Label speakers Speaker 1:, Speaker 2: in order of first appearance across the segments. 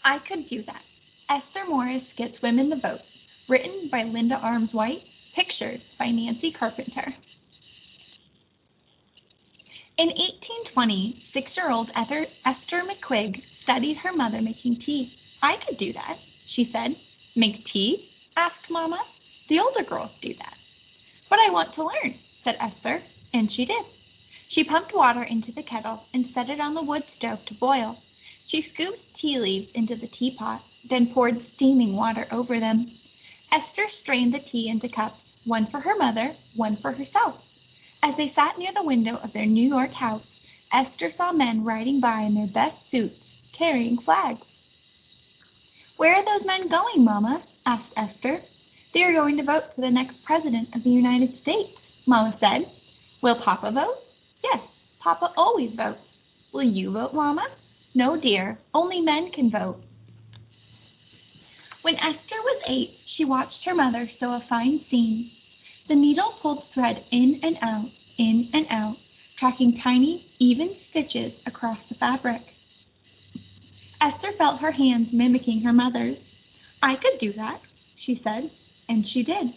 Speaker 1: I could do that. Esther Morris Gets Women the Vote. Written by Linda Arms White. Pictures by Nancy Carpenter. In 1820, 6-year-old Esther McQuigg studied her mother making tea. I could do that, she said. Make tea? Asked Mama. The older girls do that. But I want to learn, said Esther, and she did. She pumped water into the kettle and set it on the wood stove to boil. She scooped tea leaves into the teapot, then poured steaming water over them. Esther strained the tea into cups, one for her mother, one for herself. As they sat near the window of their New York house, Esther saw men riding by in their best suits, carrying flags. Where are those men going, Mama? Asked Esther. They are going to vote for the next president of the United States, Mama said. Will Papa vote? Yes, Papa always votes. Will you vote, Mama? No, dear, only men can vote. When Esther was 8, she watched her mother sew a fine seam. The needle pulled thread in and out, tracking tiny, even stitches across the fabric. Esther felt her hands mimicking her mother's. I could do that, she said, and she did.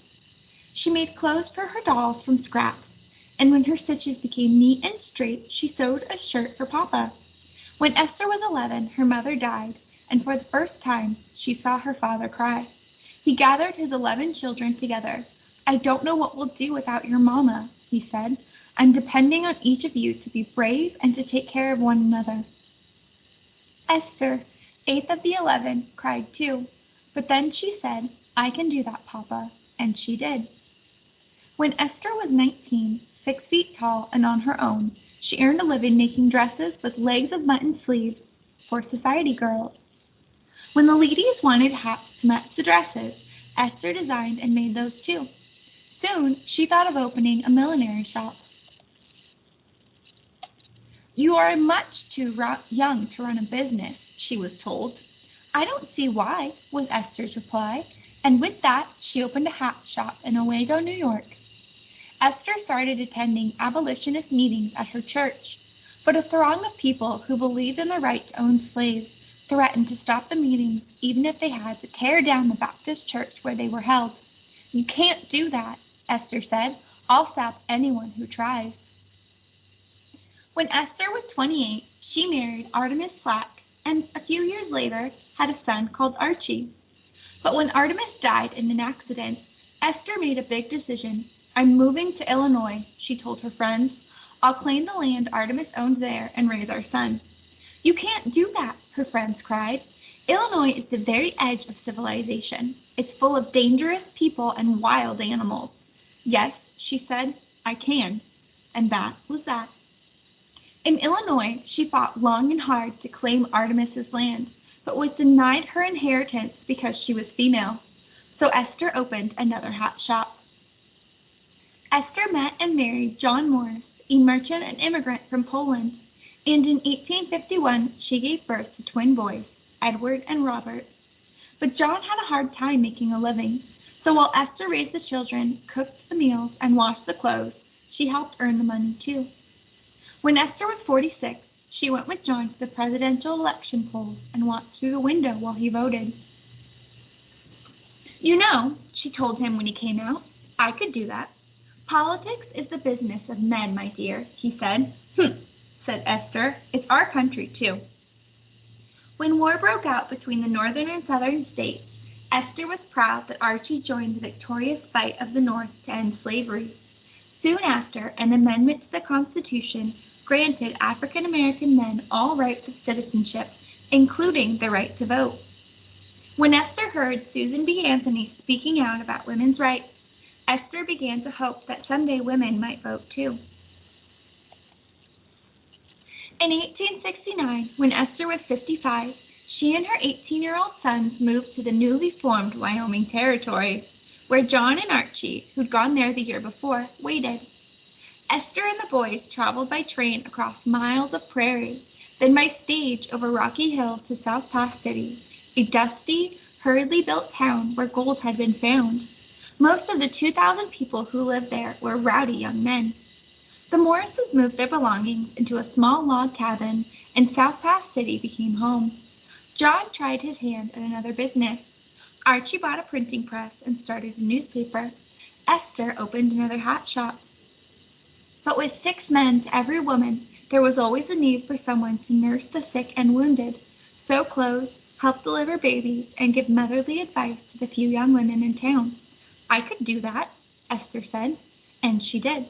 Speaker 1: She made clothes for her dolls from scraps, and when her stitches became neat and straight, she sewed a shirt for Papa. When Esther was 11, her mother died, and for the first time, she saw her father cry. He gathered his 11 children together. I don't know what we'll do without your Mama, he said. I'm depending on each of you to be brave and to take care of one another. Esther, 8th of the 11, cried too, but then she said, I can do that, Papa, and she did. When Esther was 19, 6 feet tall and on her own, she earned a living making dresses with legs of mutton sleeve for society girls. When the ladies wanted hats to match the dresses, Esther designed and made those too. Soon, she thought of opening a millinery shop. You are much too young to run a business, she was told. I don't see why, was Esther's reply, and with that, she opened a hat shop in Owego, New York. Esther started attending abolitionist meetings at her church, but a throng of people who believed in the right to own slaves threatened to stop the meetings even if they had to tear down the Baptist church where they were held. You can't do that, Esther said. I'll stop anyone who tries. When Esther was 28, she married Artemus Slack and a few years later had a son called Archie. But when Artemus died in an accident, Esther made a big decision. I'm moving to Illinois, she told her friends. I'll claim the land Artemus owned there and raise our son. You can't do that, her friends cried. Illinois is the very edge of civilization. It's full of dangerous people and wild animals. Yes, she said, I can. And that was that. In Illinois, she fought long and hard to claim Artemis's land, but was denied her inheritance because she was female. So Esther opened another hat shop. Esther met and married John Morris, a merchant and immigrant from Poland, and in 1851 she gave birth to twin boys, Edward and Robert. But John had a hard time making a living, so while Esther raised the children, cooked the meals, and washed the clothes, she helped earn the money too. When Esther was 46, she went with John to the presidential election polls and watched through the window while he voted. You know, she told him when he came out, I could do that. Politics is the business of men, my dear, he said. Said Esther. It's our country, too. When war broke out between the northern and southern states, Esther was proud that Archie joined the victorious fight of the North to end slavery. Soon after, an amendment to the Constitution granted African American men all rights of citizenship, including the right to vote. When Esther heard Susan B. Anthony speaking out about women's rights, Esther began to hope that someday women might vote too. In 1869, when Esther was 55, she and her 18-year-old sons moved to the newly formed Wyoming Territory, where John and Archie, who'd gone there the year before, waited. Esther and the boys traveled by train across miles of prairie, then by stage over Rocky Hill to South Pass City, a dusty, hurriedly built town where gold had been found. Most of the 2,000 people who lived there were rowdy young men. The Morrises moved their belongings into a small log cabin, and South Pass City became home. John tried his hand at another business. Archie bought a printing press and started a newspaper. Esther opened another hat shop. But with 6 men to every woman, there was always a need for someone to nurse the sick and wounded, sew clothes, help deliver babies, and give motherly advice to the few young women in town. I could do that, Esther said, and she did.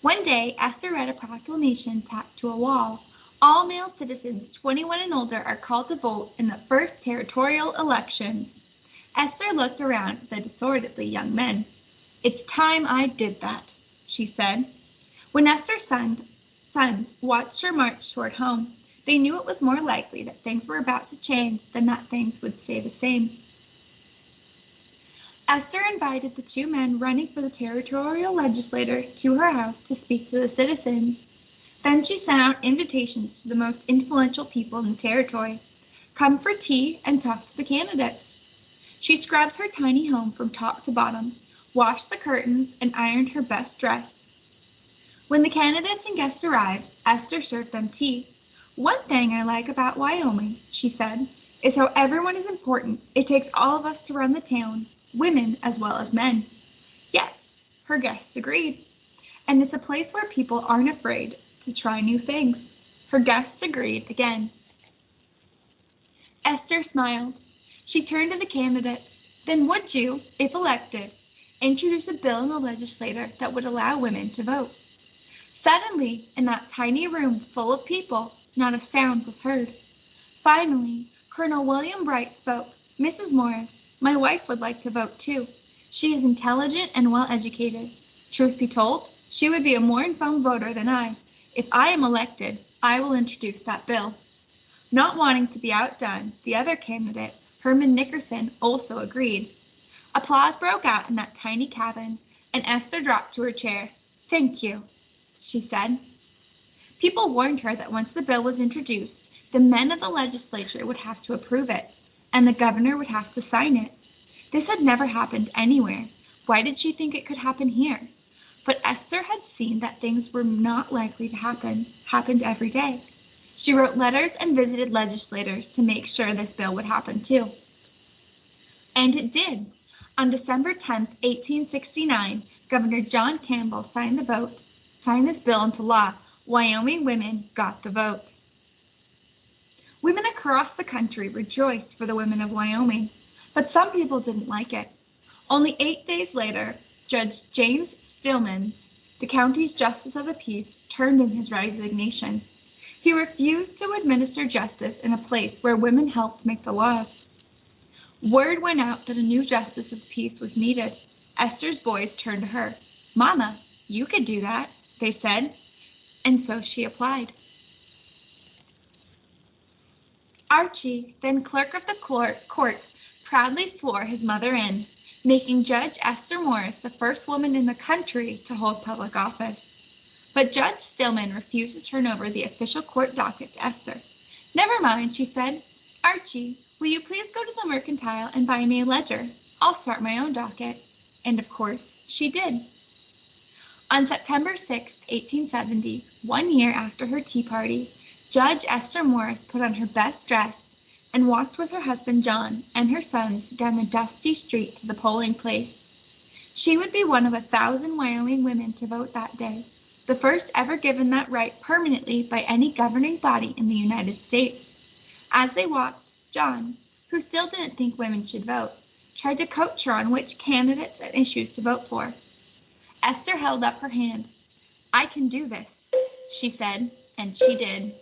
Speaker 1: One day, Esther read a proclamation tacked to a wall. All male citizens 21 and older are called to vote in the first territorial elections. Esther looked around at the disorderly young men. It's time I did that, she said. When Esther's sons watched her march toward home, they knew it was more likely that things were about to change than that things would stay the same. Esther invited the 2 men running for the territorial legislature to her house to speak to the citizens. Then she sent out invitations to the most influential people in the territory. Come for tea and talk to the candidates. She scrubbed her tiny home from top to bottom, washed the curtains, and ironed her best dress. When the candidates and guests arrived, Esther served them tea. One thing I like about Wyoming, she said, is how everyone is important. It takes all of us to run the town, women as well as men. Yes, her guests agreed. And it's a place where people aren't afraid to try new things. Her guests agreed again. Esther smiled. She turned to the candidates. Then would you, if elected, introduce a bill in the legislature that would allow women to vote? Suddenly, in that tiny room full of people, not a sound was heard. Finally, Colonel William Bright spoke. Mrs. Morris, my wife would like to vote too. She is intelligent and well-educated. Truth be told, she would be a more informed voter than I. If I am elected, I will introduce that bill. Not wanting to be outdone, the other candidate, Herman Nickerson, also agreed. Applause broke out in that tiny cabin, and Esther dropped to her chair. Thank you, she said. People warned her that once the bill was introduced, the men of the legislature would have to approve it, and the governor would have to sign it. This had never happened anywhere. Why did she think it could happen here? But Esther had seen that things were not likely to happened every day. She wrote letters and visited legislators to make sure this bill would happen too. And it did. On December 10, 1869, Governor John Campbell signed this bill into law. Wyoming women got the vote. Women across the country rejoiced for the women of Wyoming, but some people didn't like it. Only 8 days later, Judge James Stillman, the county's justice of the peace, turned in his resignation. He refused to administer justice in a place where women helped make the laws. Word went out that a new justice of the peace was needed. Esther's boys turned to her. Mama, you could do that, they said, and so she applied. Archie, then clerk of the court, proudly swore his mother in, making Judge Esther Morris the first woman in the country to hold public office. But Judge Stillman refused to turn over the official court docket to Esther. Never mind, she said. Archie, will you please go to the mercantile and buy me a ledger? I'll start my own docket. And of course, she did. On September 6, 1870, 1 year after her tea party, Judge Esther Morris put on her best dress and walked with her husband John and her sons down the dusty street to the polling place. She would be one of 1,000 Wyoming women to vote that day, the first ever given that right permanently by any governing body in the United States. As they walked, John, who still didn't think women should vote, tried to coach her on which candidates and issues to vote for. Esther held up her hand. I can do this, she said, and she did.